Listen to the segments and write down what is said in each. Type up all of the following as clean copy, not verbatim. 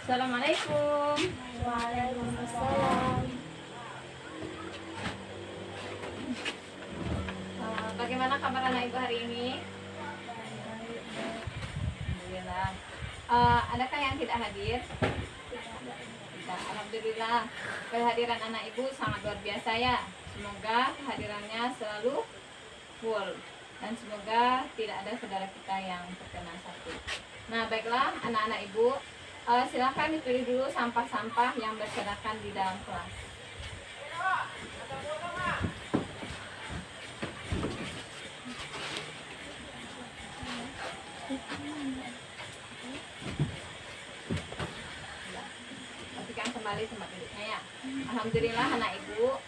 Assalamualaikum. Waalaikumsalam. Bagaimana kabar anak ibu hari ini? Alhamdulillah. Adakah yang tidak hadir? Tidak. Alhamdulillah. Kehadiran anak ibu sangat luar biasa ya. Semoga kehadirannya selalu full dan semoga tidak ada saudara kita yang terkena sakit. Nah, baiklah anak-anak ibu, silakan dipilih dulu sampah-sampah yang berserakan di dalam kelas. Pastikan kembali tempat duduknya ya. Alhamdulillah anak ibu,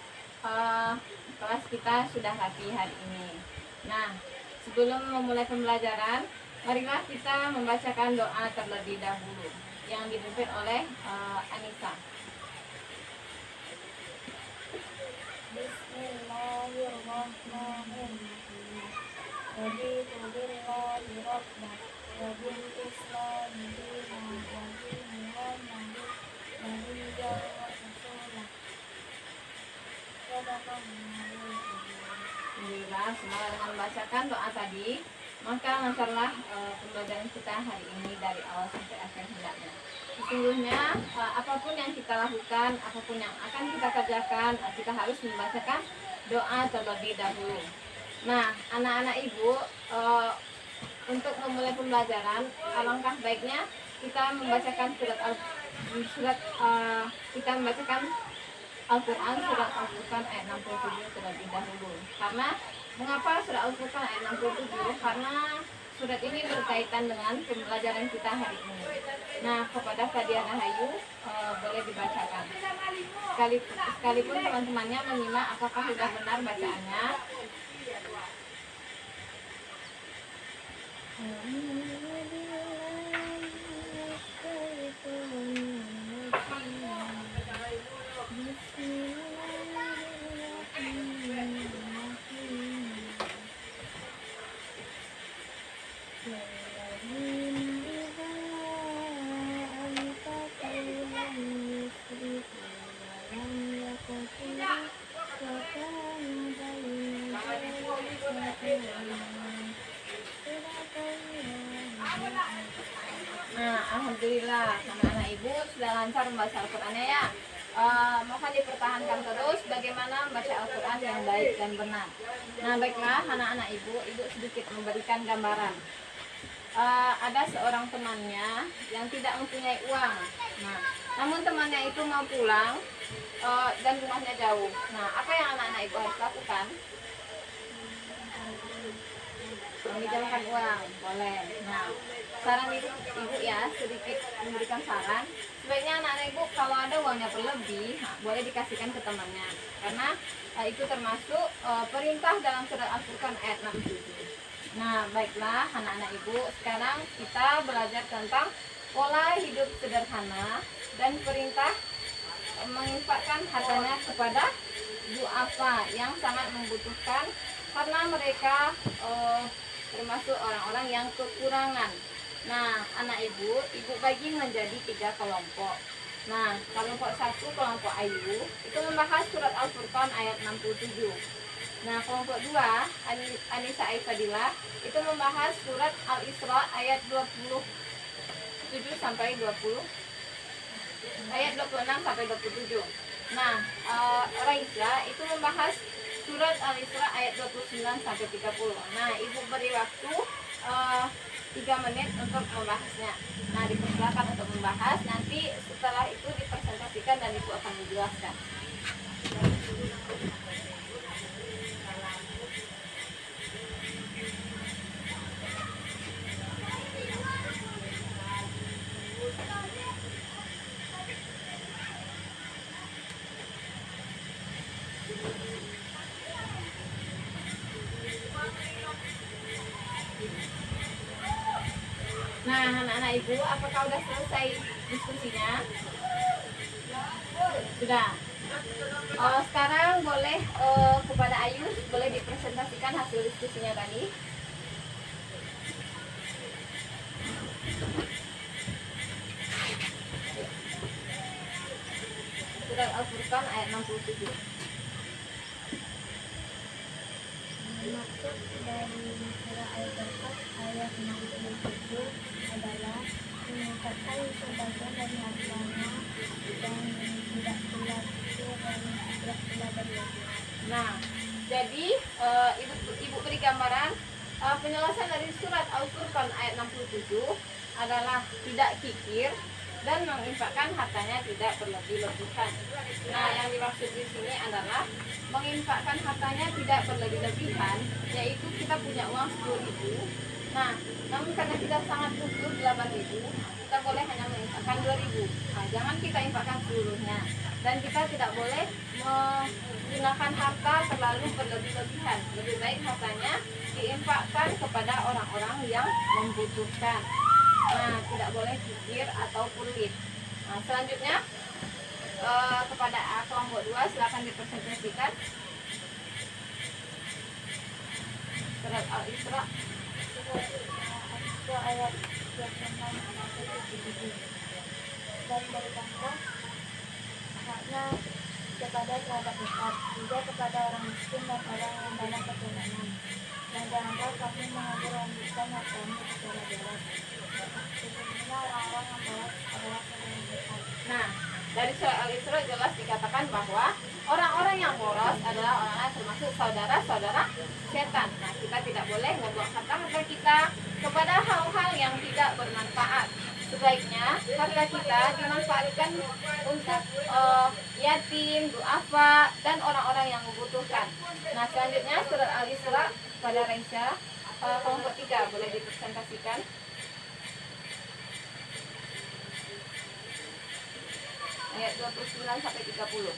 kelas kita sudah rapi hari ini. Nah, sebelum memulai pembelajaran, marilah kita membacakan doa terlebih dahulu yang dipimpin oleh Anissa. Bismillahirrahmanirrahim. Raditu billahi rabbah wa bil islami dinan wa bi Muhammadin nabiyyan wa rasulah. Sadaqallahu. Alhamdulillah, semoga dengan membacakan doa tadi, maka lancarlah pembelajaran kita hari ini dari awal sampai akhir hendaknya. Sesungguhnya apapun yang kita lakukan, apapun yang akan kita kerjakan, kita harus membacakan doa terlebih dahulu. Nah, anak-anak ibu, untuk memulai pembelajaran, alangkah baiknya kita membacakan kita membacakan Al-Quran surat Al-Furqan ayat 67 terlebih dahulu. Karena mengapa surat Al-Furqan ayat 67? Karena surat ini berkaitan dengan pembelajaran kita hari ini. Nah, kepada Fadia Rahayu boleh dibacakan. Sekalipun teman-temannya menyimak apakah sudah benar bacaannya. Nah, alhamdulillah anak-anak ibu sudah lancar membaca Al-Qur'annya ya. Mohon dipertahankan terus bagaimana membaca Al-Quran yang baik dan benar. Nah, baiklah anak-anak ibu sedikit memberikan gambaran. Ada seorang temannya yang tidak mempunyai uang. Nah, namun temannya itu mau pulang dan rumahnya jauh. Nah, apa yang anak-anak ibu harus lakukan? Meminjamkan uang, boleh. Nah, saran ibu ya, sedikit memberikan saran. Sebaiknya anak-anak ibu kalau ada uangnya berlebih, boleh dikasihkan ke temannya. Karena itu termasuk perintah dalam surat Al-Furqan ayat 67. Nah, baiklah anak-anak ibu, sekarang kita belajar tentang pola hidup sederhana dan perintah menginfakkan hartanya kepada du'afa yang sangat membutuhkan karena mereka termasuk orang-orang yang kekurangan. Nah, anak ibu bagi menjadi 3 kelompok. Nah, kelompok 1, kelompok Ayu, itu membahas surat Al-Furqan ayat 67. Nah, kelompok 2, Anissa Aifadillah, itu membahas surat Al-Isra ayat 27 sampai 20, ayat 26 sampai 27. Nah, Raisa itu membahas surat Al-Isra ayat 29 sampai 30. Nah, ibu beri waktu 3 menit untuk membahasnya. Nah, dipersilakan untuk membahas. Nanti setelah itu dipresentasikan dan ibu akan menjelaskan. Nah, anak-anak ibu, apakah sudah selesai diskusinya? Sudah. Sekarang boleh kepada Ayu boleh dipresentasikan hasil diskusinya tadi. surat Al-Furqan ayat 67. Maksud dari surah Al-Baqarah ayat 67 adalah meningkatkan sebagian dari hartanya dan tidak pula kecil dan tidak pula berlebihan. Nah, jadi ibu beri gambaran penjelasan dari surat Al-Furqan ayat 67 adalah tidak kikir dan menginfakkan hartanya tidak berlebih-lebihan. Nah, yang dimaksud di sini adalah menginfakkan hartanya tidak berlebih-lebihan, yaitu kita punya uang 10.000. Nah, namun karena kita sangat butuh 8.000, kita boleh hanya menginfakkan 2.000. Nah, jangan kita infakkan seluruhnya. Dan kita tidak boleh menggunakan harta terlalu berlebih-lebihan. Lebih baik hartanya diinfakkan kepada orang-orang yang membutuhkan. Nah, tidak boleh kikir atau pelit. Nah, selanjutnya kepada kelompok 2 silakan dipresentasikan surat Al-Isra. Surat Al-Isra ayat 26-27. Dan berikanlah haknya kepada kerabat dekat, juga kepada orang miskin dan orang yang banyak keturunan. Dan janganlah kamu mengambil-ambilkan hartamu secara bebas. Sesungguhnya orang-orang yang balas adalah orang dekat. Nah, dari surat Al-Isra jelas dikatakan bahwa orang-orang yang boros adalah orang-orang termasuk saudara-saudara setan. Nah, kita tidak boleh membuang harta kita kepada hal-hal yang tidak bermanfaat. Sebaiknya harta kita dimanfaatkan untuk yatim, duafa, dan orang-orang yang membutuhkan. Nah, selanjutnya surat Al-Isra pada Raisya kelompok 3 boleh dipresentasikan. Ayat 29 sampai 30.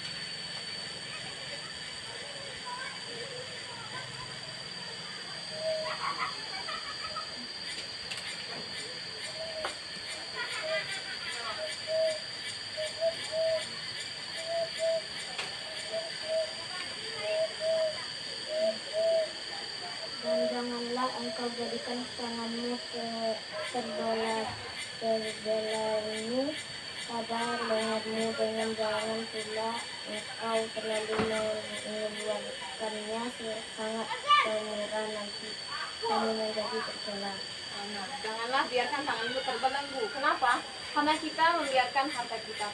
Dan janganlah engkau jadikan tanganmu terbelalaimu pada lehermu, dengan jangan pula engkau terlalu mengeluarkannya sangat kemurah, nanti kamu menjadi tercela. Nah, janganlah biarkan tanganmu terbelenggu. Kenapa? Karena kita membiarkan harta kita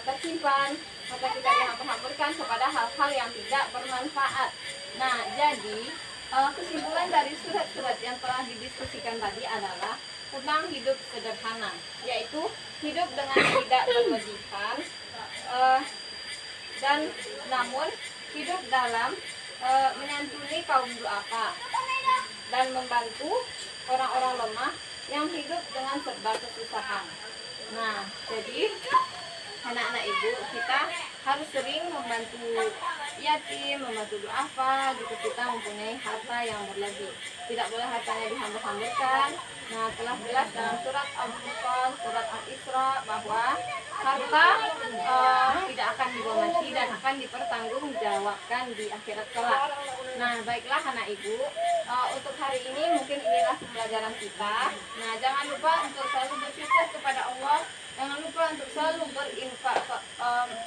tersimpan, harta kita dihambur-hamburkan kepada hal-hal yang tidak bermanfaat. Nah, jadi kesimpulan dari surat-surat yang telah didiskusikan tadi adalah tentang hidup sederhana, yaitu hidup dengan tidak berlebihan, dan namun hidup dalam menyantuni kaum duafa dan membantu orang-orang lemah yang hidup dengan serba kesusahan. Nah, jadi anak-anak ibu, kita harus sering membantu yatim, membantu duafa jika kita mempunyai harta yang berlebih. Tidak boleh hartanya dihambur-hamburkan. Nah, telah jelas dalam surat Al-Furqan, surat Al-Isra bahwa harta tidak akan dibawa mati dan akan dipertanggungjawabkan di akhirat kelak. Nah, baiklah anak ibu, untuk hari ini mungkin inilah pembelajaran kita. Nah, jangan lupa untuk selalu bersyukur kepada Allah. Jangan lupa untuk selalu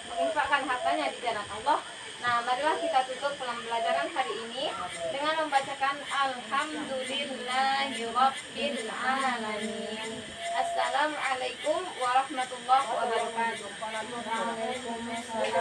menginfakkan hartanya di jalan Allah. Nah, marilah kita tutup pembelajaran hari ini dengan membacakan Alhamdulillahirabbil alamin. Assalamualaikum warahmatullahi wabarakatuh. Waalaikumsalam